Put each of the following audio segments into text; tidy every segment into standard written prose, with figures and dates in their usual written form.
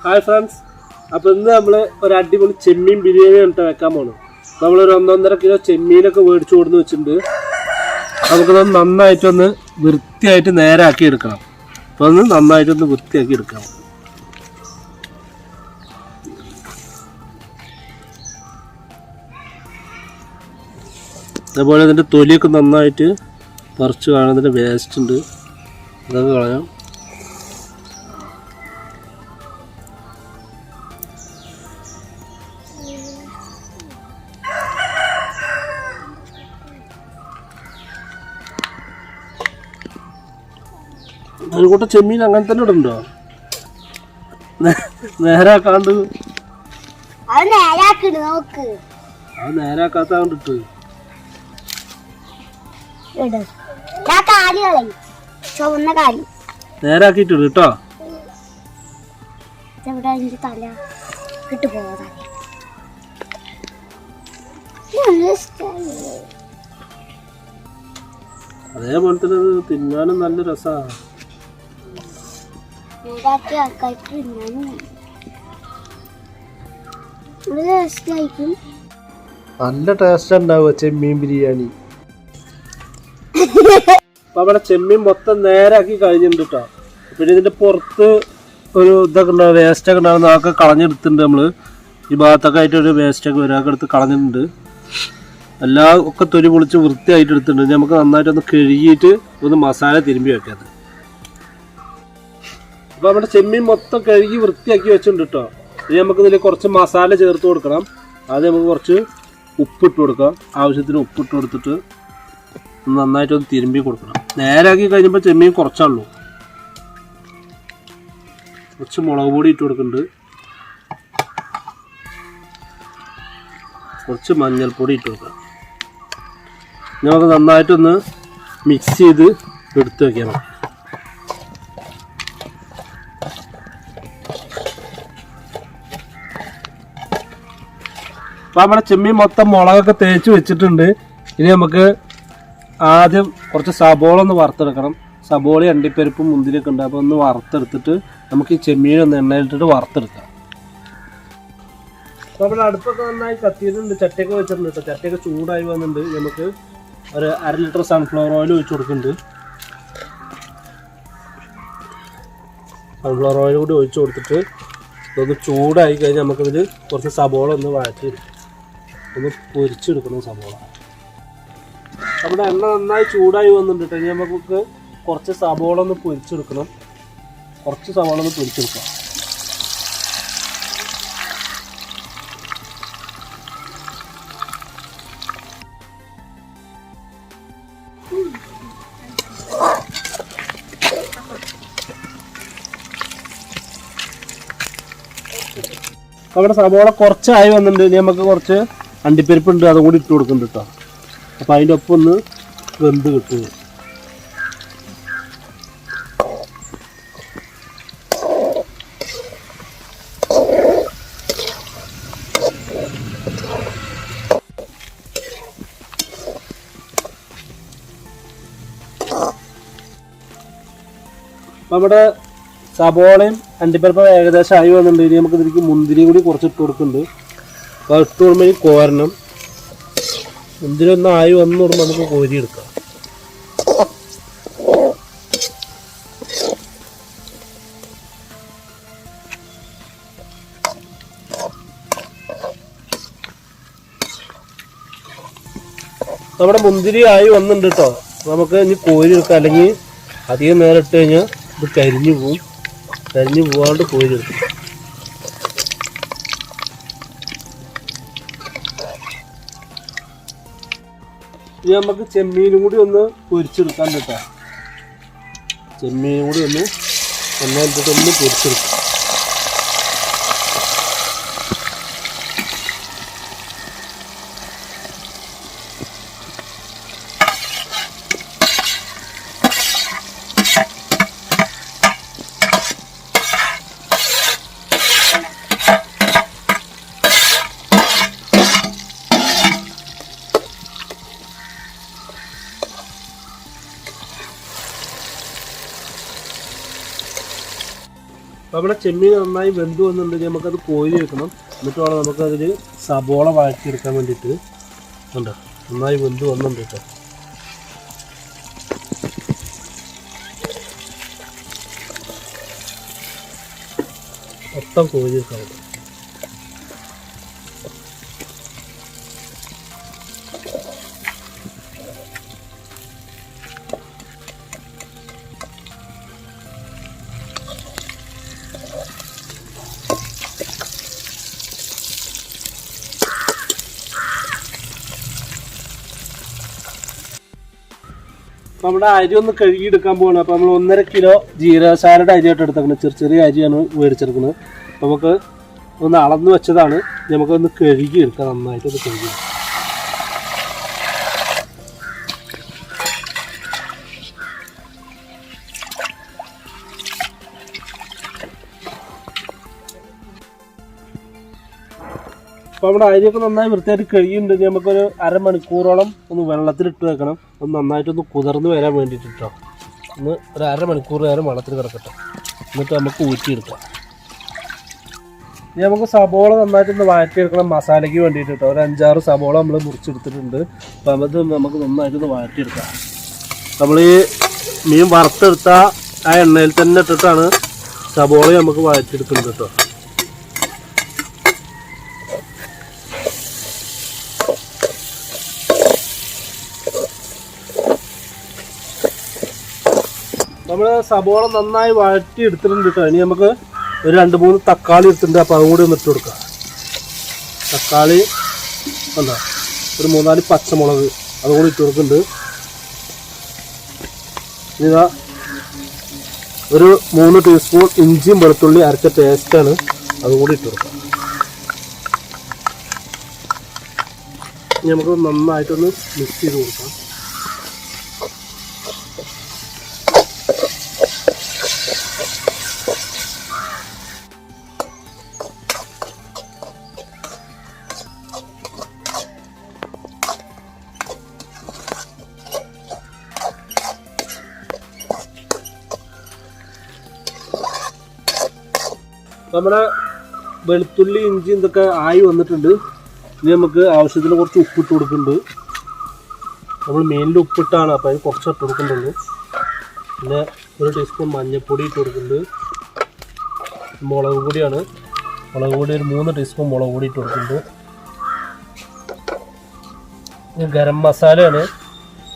Hi friends, അപ്പോൾ ഇന്ന് നമ്മൾ ഒരു അടിപൊളി ചെമ്മീൻ ബിരിയാണി കണ്ടിട്ട് വെക്കാൻ പോകണം. നമ്മളൊരു 1.5 കിലോ ചെമ്മീനൊക്കെ മേടിച്ചു കൊടുന്ന് വെച്ചിട്ടുണ്ട്. നമുക്കത് നന്നായിട്ടൊന്ന് വൃത്തിയായിട്ട് നേരാക്കി എടുക്കണം. അപ്പോൾ ഒന്ന് നന്നായിട്ടൊന്ന് വൃത്തിയാക്കി എടുക്കണം. അതേപോലെ ഇതിൻ്റെ തൊലിയൊക്കെ നന്നായിട്ട് പറിച്ച് കാണുന്നതിൻ്റെ വേസ്റ്റ് ഉണ്ട്, അതൊക്കെ കളയാം. ഒരു കൂട്ടം ചെമ്മീൻ അങ്ങനെ തന്നെ ഇടുണ്ടോ? നേരാക്കാണ്ട് അത് നേരാക്കാത്ത കണ്ടിട്ട് നേരാക്കിട്ടിട് കേട്ടോ. അതേപോലെ തന്നെ തിന്നാനും നല്ല രസമാണ്. നല്ല ടേസ്റ്റ് ഉണ്ടാവുക ചെമ്മീൻ ബിരിയാണി. അപ്പൊ അവിടെ ചെമ്മീൻ മൊത്തം നേരാക്കി കഴിഞ്ഞിട്ടുണ്ട് കേട്ടോ. പിന്നെ ഇതിന്റെ പുറത്ത് ഒരു ഇതൊക്കെ ഉണ്ടാവും, വേസ്റ്റൊക്കെ ഉണ്ടാവുന്ന അതൊക്കെ കളഞ്ഞെടുത്തിട്ടുണ്ട്. നമ്മള് ഈ ഭാഗത്തൊക്കെ ആയിട്ട് ഒരു വേസ്റ്റൊക്കെ ഒരാൾക്ക് എടുത്ത് കളഞ്ഞിട്ടുണ്ട്. എല്ലാം ഒക്കെ തൊലി പൊളിച്ച് വൃത്തിയായിട്ട് എടുത്തിട്ടുണ്ട്. നമുക്ക് നന്നായിട്ടൊന്ന് കഴുകിയിട്ട് ഒന്ന് മസാല തിരുമ്പി വെക്കാത്. അപ്പോൾ നമ്മുടെ ചെമ്മീൻ മൊത്തം കഴുകി വൃത്തിയാക്കി വെച്ചിട്ടുണ്ട് കേട്ടോ. ഇനി നമുക്കിതിൽ കുറച്ച് മസാല ചേർത്ത് കൊടുക്കണം. ആദ്യം നമുക്ക് കുറച്ച് ഉപ്പിട്ട് കൊടുക്കാം. ആവശ്യത്തിന് ഉപ്പിട്ട് കൊടുത്തിട്ട് നന്നായിട്ടൊന്ന് തിരുമ്പി കൊടുക്കണം. നേരാക്കി കഴിഞ്ഞപ്പോൾ ചെമ്മീൻ കുറച്ചുള്ളൂ. കുറച്ച് മുളക് പൊടി ഇട്ട് കൊടുക്കുന്നുണ്ട്, കുറച്ച് മഞ്ഞൾപ്പൊടി ഇട്ട് കൊടുക്കാം. നമുക്ക് നന്നായിട്ടൊന്ന് മിക്സ് ചെയ്ത് എടുത്ത് വയ്ക്കാം. അപ്പോൾ നമ്മുടെ ചെമ്മീൻ മൊത്തം മുളകൊക്കെ തേച്ച് വെച്ചിട്ടുണ്ട്. ഇനി നമുക്ക് ആദ്യം കുറച്ച് സബോള ഒന്ന് വറുത്തെടുക്കണം. സബോള അണ്ടിപ്പരിപ്പും മുന്തിരിയൊക്കെ ഉണ്ട്. അപ്പോൾ ഒന്ന് വറുത്തെടുത്തിട്ട് നമുക്ക് ഈ ചെമ്മീനൊന്ന് എണ്ണയിലിട്ടിട്ട് വറുത്തെടുക്കാം. അപ്പോൾ നമ്മുടെ അടുപ്പൊക്കെ നന്നായി കത്തിയിട്ടുണ്ട്, ചട്ടിയൊക്കെ വെച്ചിട്ടുണ്ട് കേട്ടോ. ചട്ടിയൊക്കെ ചൂടായി വന്നിട്ടുണ്ട്. നമുക്ക് ഒരു 1/2 ലിറ്റർ സൺഫ്ലവർ ഓയിൽ ഒഴിച്ച് കൊടുക്കുന്നുണ്ട്. സൺഫ്ലവർ ഓയിൽ കൂടി ഒഴിച്ച് കൊടുത്തിട്ട് ഇതൊന്ന് ചൂടായി കഴിഞ്ഞാൽ നമുക്കിതിൽ കുറച്ച് സബോള ഒന്ന് വഴറ്റി ഒന്ന് പൊരിച്ചെടുക്കണം. സബോള നമ്മുടെ എണ്ണ നന്നായി ചൂടായി വന്നിട്ടുണ്ട്. ഇനി നമുക്ക് കുറച്ച് സബോള ഒന്ന് പൊരിച്ചെടുക്കണം. കുറച്ച് സബോള ഒന്ന് പൊരിച്ചെടുക്കാം. നമ്മുടെ സബോള കുറച്ചായി വന്നിട്ടുണ്ട്. ഇനി നമുക്ക് കുറച്ച് അണ്ടിപ്പരിപ്പുണ്ട്, അതും കൂടി ഇട്ട് കൊടുക്കുന്നുണ്ട് കേട്ടോ. അപ്പം അതിൻ്റെ ഒപ്പം ഒന്ന് വെന്ത് കിട്ടും. നമ്മുടെ സബോളയും അണ്ടിപ്പരിപ്പും ഏകദേശം ആയി വന്നിട്ടുണ്ട്. ഇനി നമുക്ക് ഇതിലേക്ക് മുന്തിരി കൂടി കുറച്ച് ഇട്ട് കൊടുക്കുന്നുണ്ട്. അപ്പോൾ ഇട്ട് കൊടുക്കുമ്പോൾ കോരണം. മുന്തിരി ഒന്ന് ആയി വന്നു കൊടുക്കുമ്പോൾ നമുക്ക് കോരിയെടുക്കാം. നമ്മുടെ മുന്തിരി ആയി വന്നിട്ടുണ്ട് കേട്ടോ. നമുക്ക് ഇനി കോരിയെടുക്കാം, അല്ലെങ്കിൽ അധികം നേരം ഇട്ട് കഴിഞ്ഞാൽ ഇത് കരിഞ്ഞു പോവും. കരിഞ്ഞു പോകാണ്ട് കോരിയെടുക്കും. ഇനി നമുക്ക് ചെമ്മീനും കൂടി ഒന്ന് പൊരിച്ചെടുക്കാൻ കേട്ടോ. ചെമ്മീനും കൂടി ഒന്ന് എണ്ണയിലിട്ടിട്ട് ഒന്ന് പൊരിച്ചെടുക്കാം. നമ്മുടെ ചെമ്മീൻ നന്നായി വെന്ത് വന്നിട്ടുണ്ടെങ്കിൽ നമുക്കത് കോരി വെക്കണം. എന്നിട്ട് വേണം നമുക്കതിൽ സബോള വഴറ്റിയെടുക്കാൻ വേണ്ടിയിട്ട്. കണ്ടോ നന്നായി വെന്ത് വന്നിട്ടുണ്ട് കേട്ടോ. മൊത്തം കോരി വെക്കാൻ പറ്റും. അപ്പോൾ നമ്മുടെ അരി ഒന്ന് കഴുകിയെടുക്കാൻ പോകണം. അപ്പോൾ നമ്മൾ 1.5 കിലോ ജീരക സാലഡ് അരിയായിട്ട് എടുത്തേക്കുന്നത്. ചെറിയ അരിയാണ് മേടിച്ചെടുക്കുന്നത്. അപ്പോൾ നമുക്ക് ഒന്ന് അളന്ന് വെച്ചതാണ്. നമുക്കൊന്ന് കഴുകിയെടുക്കാം. നന്നായിട്ടൊന്ന് കഴുകി. അപ്പോൾ നമ്മുടെ അരിയൊക്കെ നന്നായി വൃത്തിയായിട്ട് കഴുകിയിട്ടുണ്ടെങ്കിൽ നമുക്കൊരു അരമണിക്കൂറോളം ഒന്ന് വെള്ളത്തിലിട്ട് വെക്കണം. ഒന്ന് നന്നായിട്ടൊന്ന് കുതിർന്ന് വരാൻ വേണ്ടിയിട്ട് കേട്ടോ. ഒന്ന് ഒരു അരമണിക്കൂർ നേരം വെള്ളത്തിൽ കിടക്കട്ടെ. എന്നിട്ട് നമുക്ക് ഊറ്റിയെടുക്കാം. ഇനി നമുക്ക് സബോള നന്നായിട്ടൊന്ന് വഴറ്റിയെടുക്കണം മസാലയ്ക്ക് വേണ്ടിയിട്ട് കേട്ടോ. ഒരു 5-6 സബോള നമ്മൾ മുറിച്ചെടുത്തിട്ടുണ്ട്. അപ്പോൾ അത് നമുക്ക് നന്നായിട്ടൊന്ന് വഴറ്റിയെടുക്കാം. നമ്മൾ ഈ മീൻ വറുത്തെടുത്ത ആ എണ്ണയിൽ തന്നെ ഇട്ടിട്ടാണ് സബോള നമുക്ക് വഴറ്റിയെടുക്കുന്നത് കേട്ടോ. നമ്മൾ സബോള നന്നായി വഴറ്റി എടുത്തിട്ടുണ്ട് കേട്ടോ. ഇനി നമുക്ക് ഒരു 2-3 തക്കാളി എടുത്തിട്ടുണ്ട്. അപ്പോൾ അതും കൂടി ഒന്ന് ഇട്ട് കൊടുക്കാം. തക്കാളി എന്താ ഒരു 3-4 പച്ചമുളക് അതും കൂടി ഇട്ട് കൊടുക്കുന്നുണ്ട്. ഇതാ ഒരു 3 ടീസ്പൂൺ ഇഞ്ചിയും വെളുത്തുള്ളി അരച്ച പേസ്റ്റാണ്. അതും കൂടി ഇട്ട് കൊടുക്കാം. ഇനി നമുക്ക് നന്നായിട്ടൊന്ന് മിക്സ് ചെയ്ത് കൊടുക്കാം. നമ്മുടെ വെളുത്തുള്ളി ഇഞ്ചി ഇതൊക്കെ ആയി വന്നിട്ടുണ്ട്. ഇനി നമുക്ക് ആവശ്യത്തിന് കുറച്ച് ഉപ്പിട്ട് കൊടുക്കുന്നുണ്ട്. നമ്മൾ മീനിൽ ഉപ്പിട്ടാണ്, അപ്പോൾ അതിന് കുറച്ച് ഇട്ട് കൊടുക്കുന്നുള്ളൂ. പിന്നെ 1 ടീസ്പൂൺ മഞ്ഞൾപ്പൊടി ഇട്ട് കൊടുക്കുന്നുണ്ട്. മുളക് പൊടിയാണ്. മുളക് പൊടി ഒരു 3 ടീസ്പൂൺ മുളക് പൊടി ഇട്ട് കൊടുക്കുന്നുണ്ട്. ഇനി ഗരം മസാലയാണ്.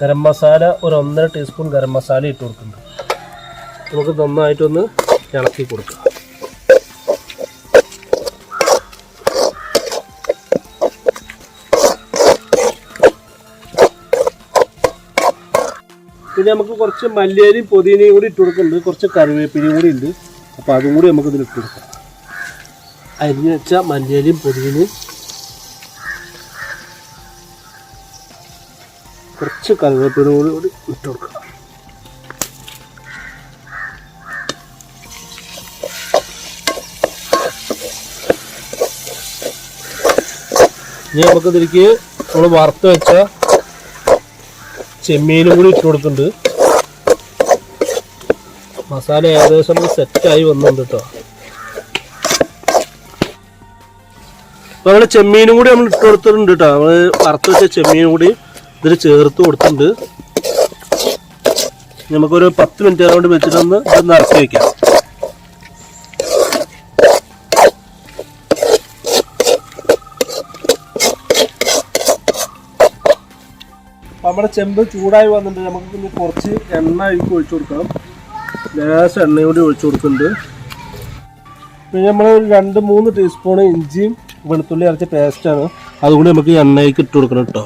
ഗരം മസാല ഒരു 1.5 ടീസ്പൂൺ ഗരം മസാല ഇട്ട് കൊടുക്കുന്നുണ്ട്. നമുക്ക് നന്നായിട്ടൊന്ന് ഇളക്കി കൊടുക്കാം. പിന്നെ നമുക്ക് കുറച്ച് മല്ലിയിലയും പുതിനയും കൂടി ഇട്ട് കൊടുക്കുന്നുണ്ട്. കുറച്ച് കറിവേപ്പിലയും കൂടി ഉണ്ട്. അപ്പോൾ അതും കൂടി നമുക്ക് ഇതിൽ ഇട്ട് കൊടുക്കാം. അരിഞ്ഞ് വെച്ച മല്ലിയിലയും പുതിനയും കുറച്ച് കറിവേപ്പിലയും കൂടി ഇട്ട് കൊടുക്കാം. ഇനി നമുക്കിതിലേക്ക് നമ്മൾ വറുത്ത് വെച്ച ചെമ്മീനും കൂടി ഇട്ട് കൊടുക്കുന്നുണ്ട്. മസാല ഏകദേശം സെറ്റായി വന്നിട്ടുണ്ട് കേട്ടോ. അപ്പോൾ നമ്മൾ ചെമ്മീനും കൂടി നമ്മൾ ഇട്ട് കൊടുത്തിട്ടുണ്ട് കേട്ടോ. നമ്മൾ വറുത്ത് വെച്ച ചെമ്മീനും കൂടി ഇതിൽ ചേർത്ത് കൊടുത്തിട്ടുണ്ട്. നമുക്കൊരു 10 മിനിറ്റ് കൊണ്ട് വെച്ചിട്ടൊന്ന് ഇതൊന്ന് ഇറക്കി വയ്ക്കാം. നമ്മുടെ ചെമ്പ് ചൂടായി വന്നിട്ടുണ്ട്. നമുക്ക് പിന്നെ കുറച്ച് എണ്ണ അതിലേക്ക് ഒഴിച്ചു കൊടുക്കണം. ലേശം എണ്ണയും കൂടി ഒഴിച്ചു കൊടുക്കുന്നുണ്ട്. പിന്നെ നമ്മൾ 2-3 ടീസ്പൂൺ ഇഞ്ചിയും വെളുത്തുള്ളി അരച്ച പേസ്റ്റാണ്. അതുകൂടി നമുക്ക് എണ്ണയ്ക്ക് ഇട്ട് കൊടുക്കണം കേട്ടോ.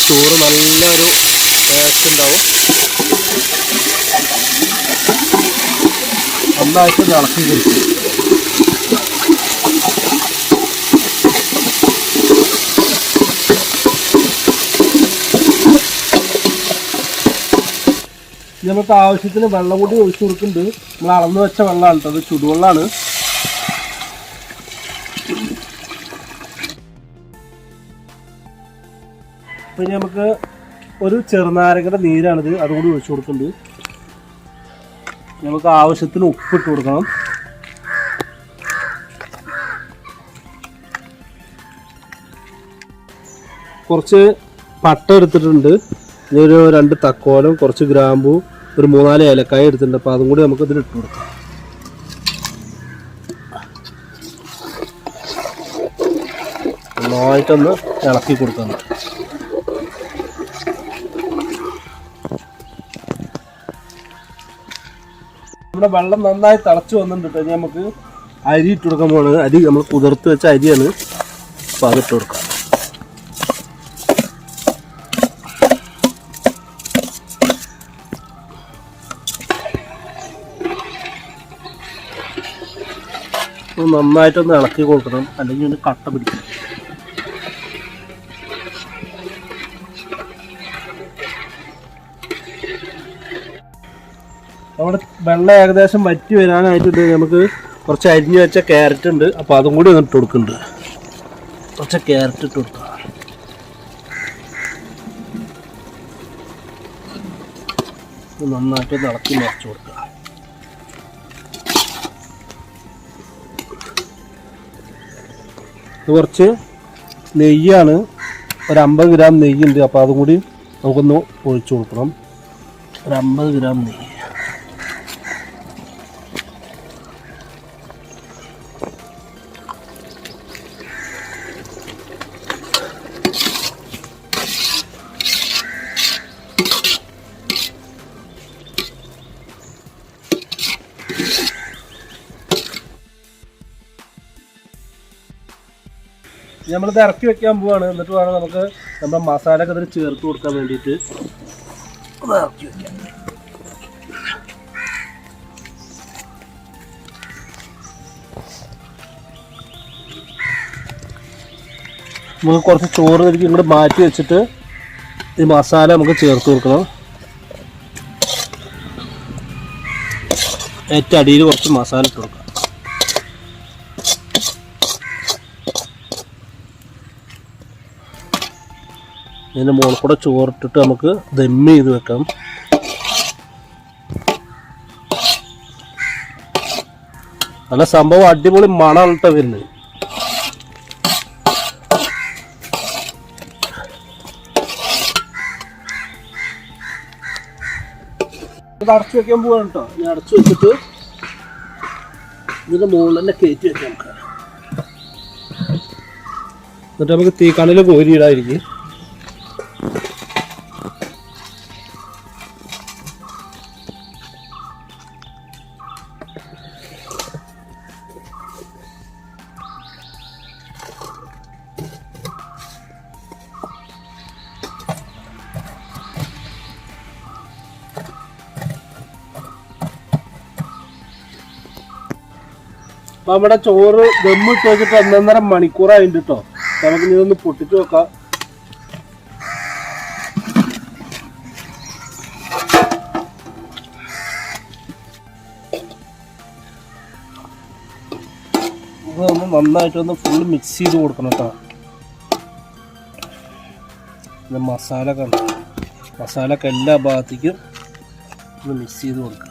ചോറ് നല്ലൊരു ടേസ്റ്റ് ഉണ്ടാവും. നന്നായിട്ട് ഇളക്കി കൊടുക്കും. നമുക്ക് ആവശ്യത്തിന് വെള്ളം കൂടി ഒഴിച്ചു കൊടുക്കുന്നുണ്ട്. നമ്മൾ അളന്ന് വെച്ച വെള്ളമാണ് കേട്ടോ. അത് ചുടുവെള്ളമാണ്. പിന്നെ നമുക്ക് ഒരു ചെറുനാരങ്ങയുടെ നീരാണിത്. അതുകൂടി ഒഴിച്ചു കൊടുക്കുന്നുണ്ട്. നമുക്ക് ആവശ്യത്തിന് ഉപ്പിട്ട് കൊടുക്കണം. കുറച്ച് പട്ട എടുത്തിട്ടുണ്ട്, ഇനി ഒരു 2 തക്കോലം, കുറച്ച് ഗ്രാമ്പൂ, ഒരു 3-4 ഏലക്കായ എടുത്തിട്ടുണ്ട്. അപ്പോൾ അതും കൂടി നമുക്ക് ഇതിൽ ഇട്ട് കൊടുക്കാം. നന്നായിട്ടൊന്ന് ഇളക്കി കൊടുക്കാം. നമ്മുടെ വെള്ളം നന്നായി തിളച്ച് വന്നിട്ടുണ്ട്. ഇനി നമുക്ക് അരി ഇട്ട് കൊടുക്കാൻ പോകുന്നത്. അരി നമ്മൾ കുതിർത്ത് വെച്ച അരിയാണ്. അപ്പോൾ അതിട്ട് കൊടുക്കാം. നന്നായിട്ടൊന്ന് ഇളക്കി കൊടുക്കണം, അല്ലെങ്കിൽ ഒന്ന് കട്ട പിടിക്കും. നമ്മുടെ വെള്ളം ഏകദേശം വറ്റി വരാനായിട്ടുണ്ട്. നമുക്ക് കുറച്ച് അരിഞ്ഞ് വെച്ച ക്യാരറ്റ് ഉണ്ട്, അപ്പോൾ അതും കൂടി ഒന്ന് ഇട്ട് കൊടുക്കുന്നുണ്ട്. കുറച്ച് ക്യാരറ്റ് ഇട്ട് കൊടുക്കാം. നന്നായിട്ട് ഇളക്കി മറിച്ച് കൊടുക്കുക. ഇത് കുറച്ച് നെയ്യാണ്, ഒരു 50 ഗ്രാം നെയ്യുണ്ട്. അപ്പോൾ അതും കൂടി നമുക്കൊന്ന് ഒഴിച്ചു കൊടുക്കണം. ഒരു 50 ഗ്രാം നെയ്യ്. നമ്മളിത് ഇറക്കി വെക്കാൻ പോവാണ്. എന്നിട്ട് വേണം നമുക്ക് നമ്മുടെ മസാല ഒക്കെ ഇതിൽ ചേർത്ത് കൊടുക്കാൻ വേണ്ടിയിട്ട് ഇറക്കി വെക്കാം. നമുക്ക് കുറച്ച് ചോറ് തിരിച്ച് ഇങ്ങോട്ട് മാറ്റി വെച്ചിട്ട് ഈ മസാല നമുക്ക് ചേർത്ത് കൊടുക്കണം. ഏറ്റവും അടിയിൽ കുറച്ച് മസാല ഇട്ട് കൊടുക്കാം. ഇതിൻ്റെ മുകളിൽ കൂടെ ചോറിട്ടിട്ട് നമുക്ക് ദമ്മ് ചെയ്ത് വെക്കാം. നല്ല സംഭവം അടിപൊളി മണമാണ് കേട്ടോ വരുന്നത്. ഇത് അടച്ചു വെക്കാൻ പോവാണ് കേട്ടോ. ഞാൻ അടച്ചു വെച്ചിട്ട് ഇതിൻ്റെ മുകളിൽ തന്നെ കയറ്റി വെക്കാം നമുക്ക്. എന്നിട്ട് നമുക്ക് തീക്കണൽ കോരിയിടാതിരിക്കും. അപ്പം നമ്മുടെ ചോറ് ദമ്മിട്ട് വെച്ചിട്ട് 1.5 മണിക്കൂറായിട്ട് കേട്ടോ. നമുക്ക് ഇതൊന്ന് പൊട്ടിച്ച് നോക്കാം. ഇതൊന്ന് നന്നായിട്ടൊന്ന് ഫുള്ള് മിക്സ് ചെയ്ത് കൊടുക്കണം കേട്ടോ. മസാലക്ക് എല്ലാ ഭാഗത്തേക്കും ഒന്ന് മിക്സ് ചെയ്ത് കൊടുക്കുക.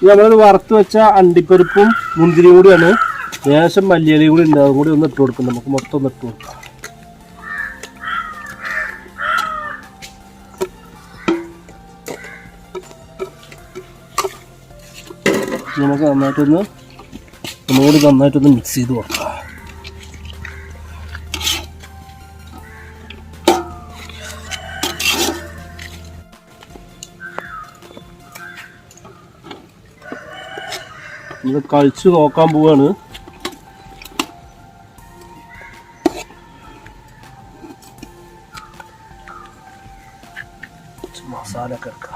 നമ്മളത് വറുത്ത് വെച്ച അണ്ടിപ്പരിപ്പും മുന്തിരിയും കൂടിയാണ്. ലേശം മല്ലിയിലയും കൂടി ഉണ്ട്, അതും കൂടി ഒന്ന് ഇട്ട് കൊടുക്കും. നമുക്ക് മൊത്തം ഒന്ന് ഇട്ട് കൊടുക്കാം. നമുക്ക് നന്നായിട്ടൊന്ന് മിക്സ് ചെയ്ത് കൊടുക്കാം. ഇത് കഴിച്ച് നോക്കാൻ പോവാണ്. മസാല ഒക്കെ എടുക്കാം.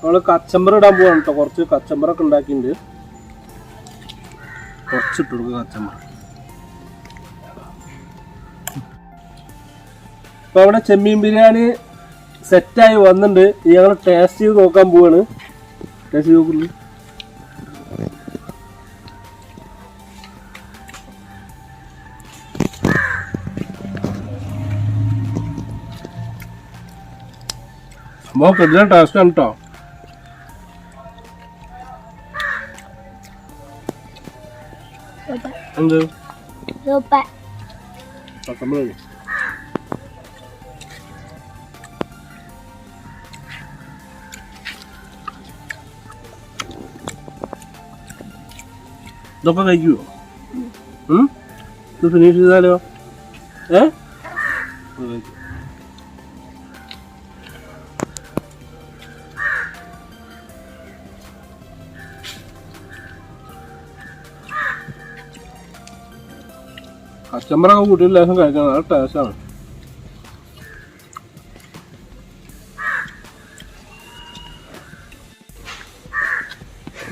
നമ്മള് കച്ചമ്പർ ഇടാൻ പോവാണ് കേട്ടോ. കുറച്ച് കച്ചമ്പറൊക്കെ ഉണ്ടാക്കിയിട്ടുണ്ട്. കുറച്ചിട്ട് കൊടുക്കുക കച്ചമ്പർ. ഇപ്പൊ അവിടെ ചെമ്മീൻ ബിരിയാണി സെറ്റായി വന്നിട്ടുണ്ട്. ഞങ്ങൾ ടേസ്റ്റ് ചെയ്ത് നോക്കാൻ പോവാണ്. ടേസ്റ്റ് ചെയ്ത് നോക്കുന്നു. കിട്ടുന്ന ടേസ്റ്റ് ആണ് കേട്ടോ. എന്ത് പച്ചമുളക് ഇതൊക്കെ കഴിക്കുമോ? ഇത് ഫിനിഷ് ചെയ്താലോ? കസ്റ്റമറൊക്കെ കൂട്ടിയിട്ട് ലേശം കഴിക്കണം, നല്ല ടേസ്റ്റാണ്.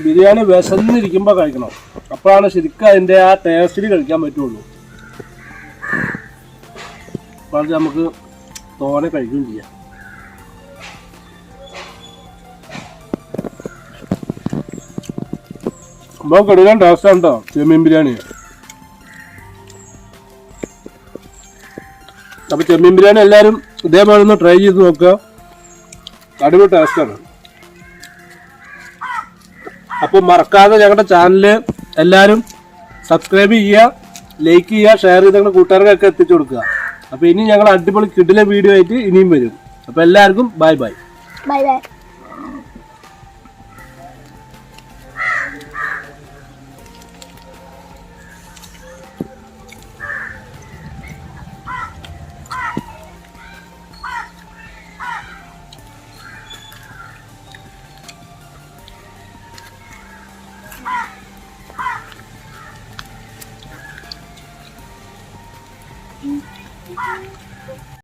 ബിരിയാണി വിശന്നിരിക്കുമ്പോൾ കഴിക്കണം, അപ്പോഴാണ് ശരിക്കും അതിൻ്റെ ആ ടേസ്റ്റിൽ കഴിക്കാൻ പറ്റുള്ളൂ. അപ്പോൾ അത് നമുക്ക് തോനെ കഴിക്കുകയും ചെയ്യാം. അപ്പോൾ കടുകാൻ ടേസ്റ്റാണ് കേട്ടോ ചെമ്മീൻ ബിരിയാണി. അപ്പോൾ ചെമ്മീൻ ബിരിയാണി എല്ലാവരും ഇതേപോലെ ഒന്ന് ട്രൈ ചെയ്ത് നോക്കുക, അടിപൊളി ടേസ്റ്റാണ്. അപ്പോൾ മറക്കാതെ ഞങ്ങളുടെ ചാനൽ എല്ലാവരും സബ്സ്ക്രൈബ് ചെയ്യുക, ലൈക്ക് ചെയ്യുക, ഷെയർ ചെയ്ത് ഞങ്ങളുടെ കൂട്ടുകാർക്കൊക്കെ എത്തിച്ചു കൊടുക്കുക. അപ്പോൾ ഇനി ഞങ്ങൾ അടിപൊളി കിടിലൻ വീഡിയോ ആയിട്ട് ഇനിയും വരും. അപ്പോൾ എല്ലാവർക്കും ബൈ ബൈ. Bye bye.